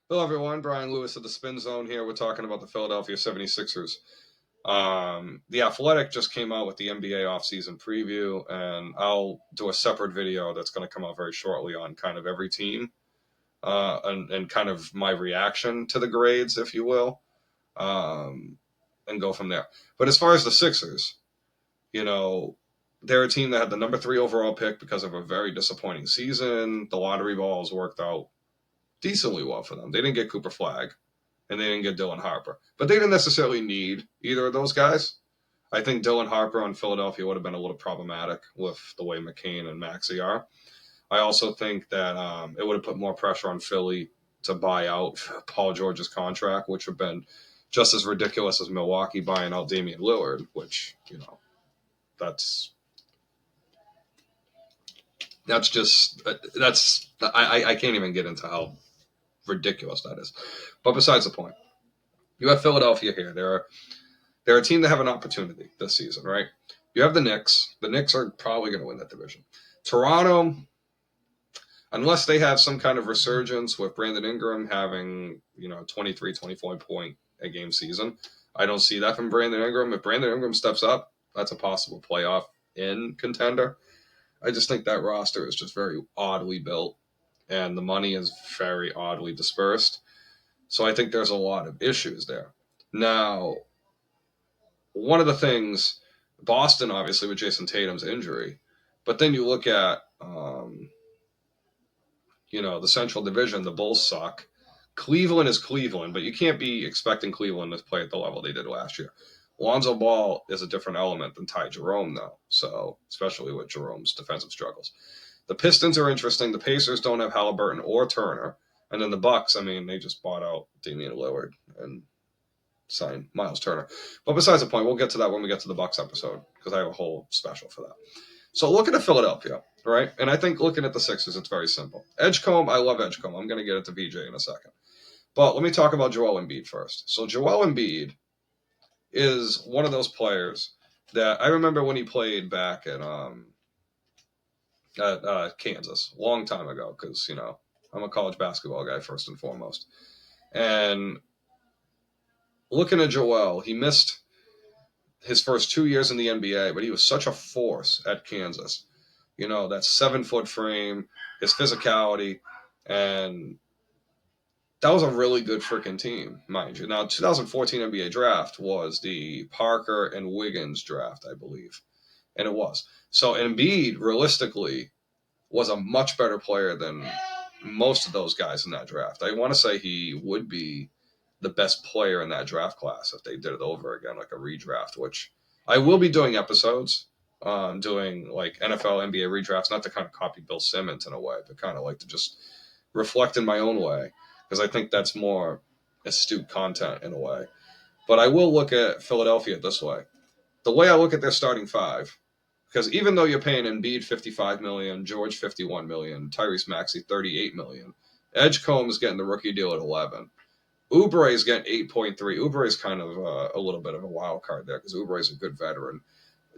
Hello, everyone. Brian Lewis of the Spin Zone here. We're talking about the Philadelphia 76ers. The Athletic just came out with the NBA offseason preview, and I'll do a separate video that's going to come out very shortly on kind of every team and kind of my reaction to the grades, if you will, and go from there. But as far as the Sixers, you know, they're a team that had the number 3 overall pick because of a very disappointing season. The lottery balls worked out decently well for them. They didn't get Cooper Flag and they didn't get Dylan Harper. But they didn't necessarily need either of those guys. I think Dylan Harper on Philadelphia would have been a little problematic with the way McCain and Maxey are. I also think that it would have put more pressure on Philly to buy out Paul George's contract, which would have been just as ridiculous as Milwaukee buying out Damian Lillard, which, that's I can't even get into how ridiculous that is. But besides the point, you have Philadelphia here. They're a team that have an opportunity this season, right? You have the Knicks. The Knicks are probably going to win that division. Toronto, unless they have some kind of resurgence with Brandon Ingram having, 23, 24 point a game season, I don't see that from Brandon Ingram. If Brandon Ingram steps up, that's a possible playoff in contender. I just think that roster is just very oddly built, and the money is very oddly dispersed. So I think there's a lot of issues there. Now, one of the things, Boston, obviously, with Jason Tatum's injury, but then you look at, the Central Division, the Bulls suck. Cleveland is Cleveland, but you can't be expecting Cleveland to play at the level they did last year. Lonzo Ball is a different element than Ty Jerome, though, so especially with Jerome's defensive struggles. The Pistons are interesting. The Pacers don't have Halliburton or Turner. And then the Bucks, they just bought out Damian Lillard and signed Miles Turner. But besides the point, we'll get to that when we get to the Bucks episode because I have a whole special for that. So looking at Philadelphia, right? And I think looking at the Sixers, it's very simple. Edgecombe, I love Edgecombe. I'm going to get it to VJ in a second. But let me talk about Joel Embiid first. So Joel Embiid is one of those players that I remember when he played back at Kansas, a long time ago, because, I'm a college basketball guy first and foremost. And looking at Joel, he missed his first 2 years in the NBA, but he was such a force at Kansas. That 7-foot frame, his physicality, and that was a really good freaking team, mind you. Now, 2014 NBA draft was the Parker and Wiggins draft, I believe, and it was. So Embiid, realistically, was a much better player than most of those guys in that draft. I want to say he would be the best player in that draft class if they did it over again, like a redraft, which I will be doing episodes, doing like NFL, NBA redrafts, not to kind of copy Bill Simmons in a way, but kind of like to just reflect in my own way, because I think that's more astute content in a way. But I will look at Philadelphia this way. The way I look at their starting five, because even though you're paying Embiid $55 million, George $51 million, Tyrese Maxey $38 million, Edgecombe is getting the rookie deal at $11 million. Oubre is getting 8.3. Oubre is kind of a little bit of a wild card there because Oubre is a good veteran.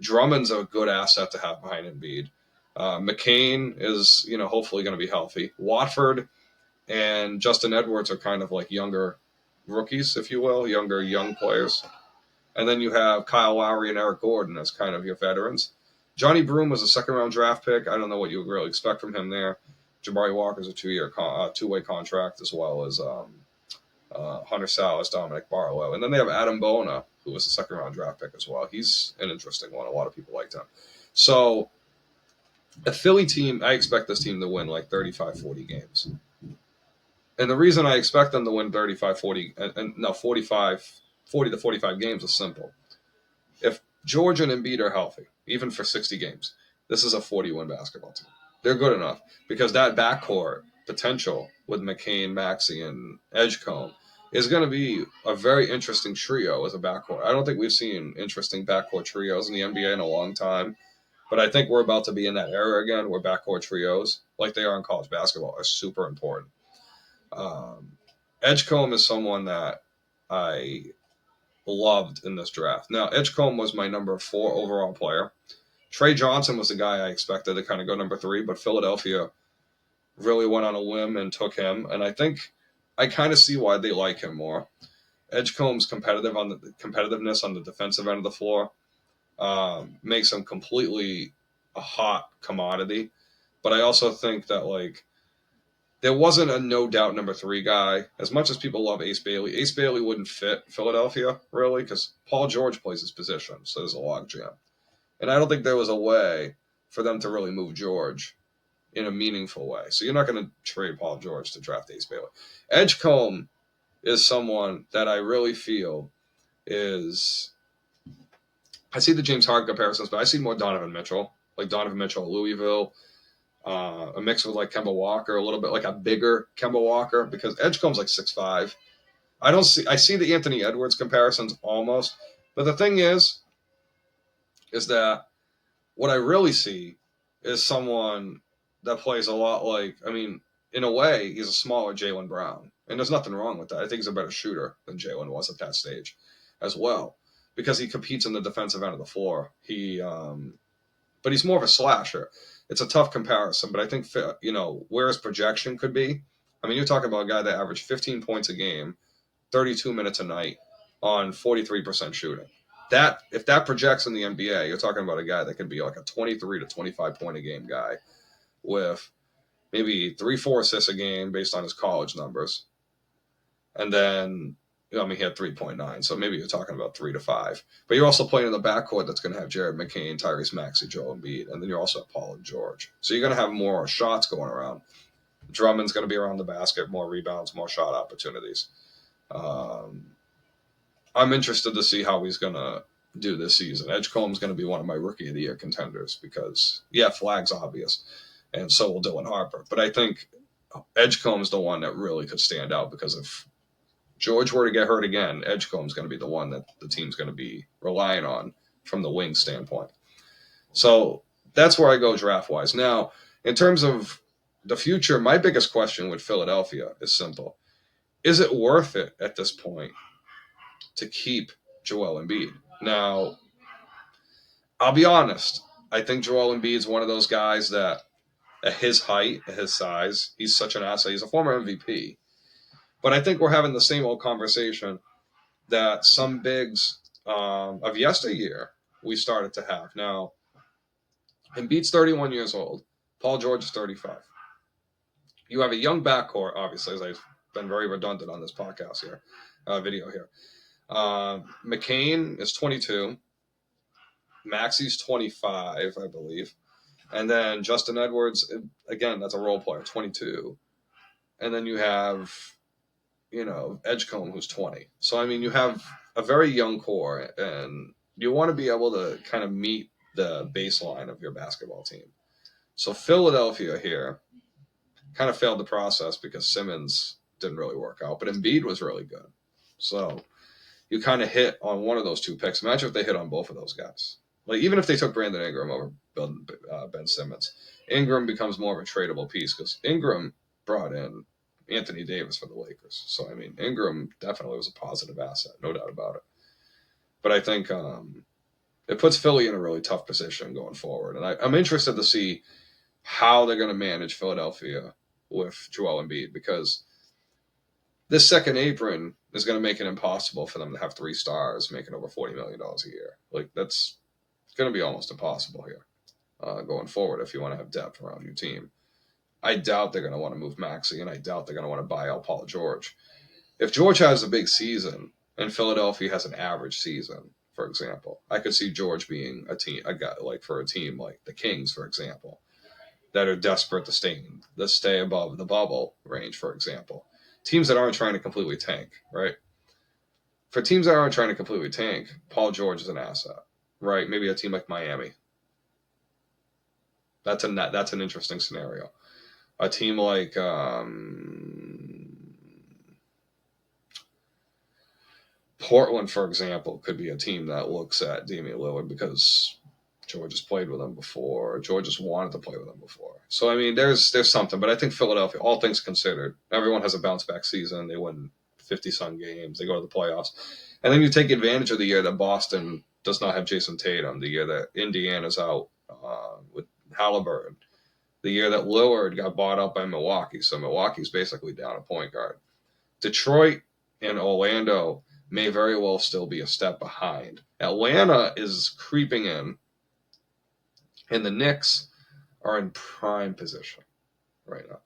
Drummond's a good asset to have behind Embiid. McCain is, hopefully going to be healthy. Watford and Justin Edwards are kind of like younger rookies, if you will, young players. And then you have Kyle Lowry and Eric Gordon as kind of your veterans. Johnny Broome was a second-round draft pick. I don't know what you would really expect from him there. Jabari Walker's a two-way contract, as well as Hunter Salas, Dominic Barlow. And then they have Adam Bona, who was a second-round draft pick as well. He's an interesting one. A lot of people liked him. So a Philly team, I expect this team to win like 35, 40 games. And the reason I expect them to win 35, 40, 40 to 45 games is simple. If George and Embiid are healthy, even for 60 games, this is a 40-win basketball team. They're good enough because that backcourt potential with McCain, Maxey, and Edgecombe is going to be a very interesting trio as a backcourt. I don't think we've seen interesting backcourt trios in the NBA in a long time, but I think we're about to be in that era again where backcourt trios, like they are in college basketball, are super important. Edgecombe is someone that I loved in this draft. Now, Edgecombe was my number 4 overall player. Tre Johnson was the guy I expected to kind of go number 3, but Philadelphia really went on a limb and took him. And I think I kind of see why they like him more. Edgecombe's competitiveness on the defensive end of the floor makes him completely a hot commodity. But I also think that like there wasn't a no doubt number 3 guy. As much as people love Ace Bailey wouldn't fit Philadelphia really because Paul George plays his position, so there's a logjam. And I don't think there was a way for them to really move George in a meaningful way. So you're not going to trade Paul George to draft Ace Bailey. Edgecombe is someone that I really feel is. I see the James Harden comparisons, but I see more Donovan Mitchell, like Donovan Mitchell, Louisville, a mix with like Kemba Walker, a little bit like a bigger Kemba Walker, because Edgecombe's like 6'5". I see the Anthony Edwards comparisons almost, but the thing is that what I really see is someone that plays a lot like, I mean, in a way, he's a smaller Jaylen Brown. And there's nothing wrong with that. I think he's a better shooter than Jaylen was at that stage as well, because he competes in the defensive end of the floor. But he's more of a slasher. It's a tough comparison, but I think, where his projection could be. I mean, you're talking about a guy that averaged 15 points a game, 32 minutes a night on 43% shooting. If that projects in the NBA, you're talking about a guy that could be like a 23 to 25 point a game guy with maybe 3-4 assists a game based on his college numbers. And then, he had 3.9, so maybe you're talking about 3 to 5. But you're also playing in the backcourt that's going to have Jared McCain, Tyrese Maxey, Joel Embiid, and then you're also at Paul and George. So you're going to have more shots going around. Drummond's going to be around the basket, more rebounds, more shot opportunities. I'm interested to see how he's going to do this season. Edgecombe's going to be one of my Rookie of the Year contenders because, Flag's obvious, and so will Dylan Harper. But I think Edgecombe's the one that really could stand out because if George were to get hurt again, Edgecombe's going to be the one that the team's going to be relying on from the wing standpoint. So that's where I go draft-wise. Now, in terms of the future, my biggest question with Philadelphia is simple. Is it worth it at this point to keep Joel Embiid? Now, I'll be honest. I think Joel Embiid is one of those guys that at his height, at his size, he's such an asset. He's a former MVP. But I think we're having the same old conversation that some bigs of yesteryear we started to have. Now, Embiid's 31 years old. Paul George is 35. You have a young backcourt, obviously, as I've been very redundant on this podcast here, video here. McCain is 22. Maxey's 25, I believe. And then Justin Edwards, again, that's a role player, 22. And then you have, Edgecombe, who's 20. So, I mean, you have a very young core, and you want to be able to kind of meet the baseline of your basketball team. So Philadelphia here kind of failed the process because Simmons didn't really work out, but Embiid was really good. So you kind of hit on one of those two picks. Imagine if they hit on both of those guys. Like, even if they took Brandon Ingram over Ben Simmons, Ingram becomes more of a tradable piece because Ingram brought in Anthony Davis for the Lakers. So, I mean, Ingram definitely was a positive asset, no doubt about it. But I think it puts Philly in a really tough position going forward. And I'm interested to see how they're going to manage Philadelphia with Joel Embiid, because this second apron is going to make it impossible for them to have 3 stars making over $40 million a year. Like, that's going to be almost impossible here going forward if you want to have depth around your team. I doubt they're going to want to move Maxey, and I doubt they're going to want to buy out Paul George. If George has a big season and Philadelphia has an average season, for example, I could see George being a guy like for a team like the Kings, for example, that are desperate to stay above the bubble range, for example. Teams that aren't trying to completely tank, right? For teams that aren't trying to completely tank, Paul George is an asset, right? Maybe a team like Miami. That's an interesting scenario. A team like Portland, for example, could be a team that looks at Damian Lillard because George has played with him before. George has wanted to play with him before. So, I mean, there's something. But I think Philadelphia, all things considered, everyone has a bounce-back season. They win 50-some games. They go to the playoffs. And then you take advantage of the year that Boston does not have Jason Tatum, the year that Indiana's out with Halliburton, the year that Lillard got bought out by Milwaukee. So Milwaukee's basically down a point guard. Detroit and Orlando may very well still be a step behind. Atlanta is creeping in, and the Knicks are in prime position right now.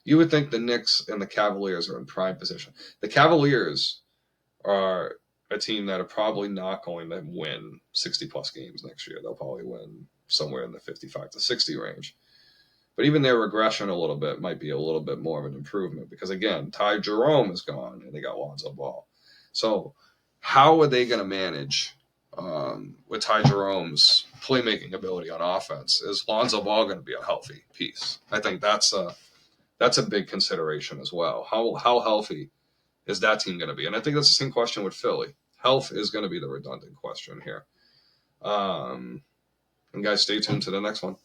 You would think the Knicks and the Cavaliers are in prime position. The Cavaliers are a team that are probably not going to win 60-plus games next year. They'll probably win somewhere in the 55 to 60 range. But even their regression a little bit might be a little bit more of an improvement because, again, Ty Jerome is gone and they got Lonzo Ball. So how are they going to manage with Ty Jerome's playmaking ability on offense? Is Lonzo Ball going to be a healthy piece? I think that's a big consideration as well. How healthy is that team going to be? And I think that's the same question with Philly. Health is going to be the redundant question here. And guys, stay tuned to the next one.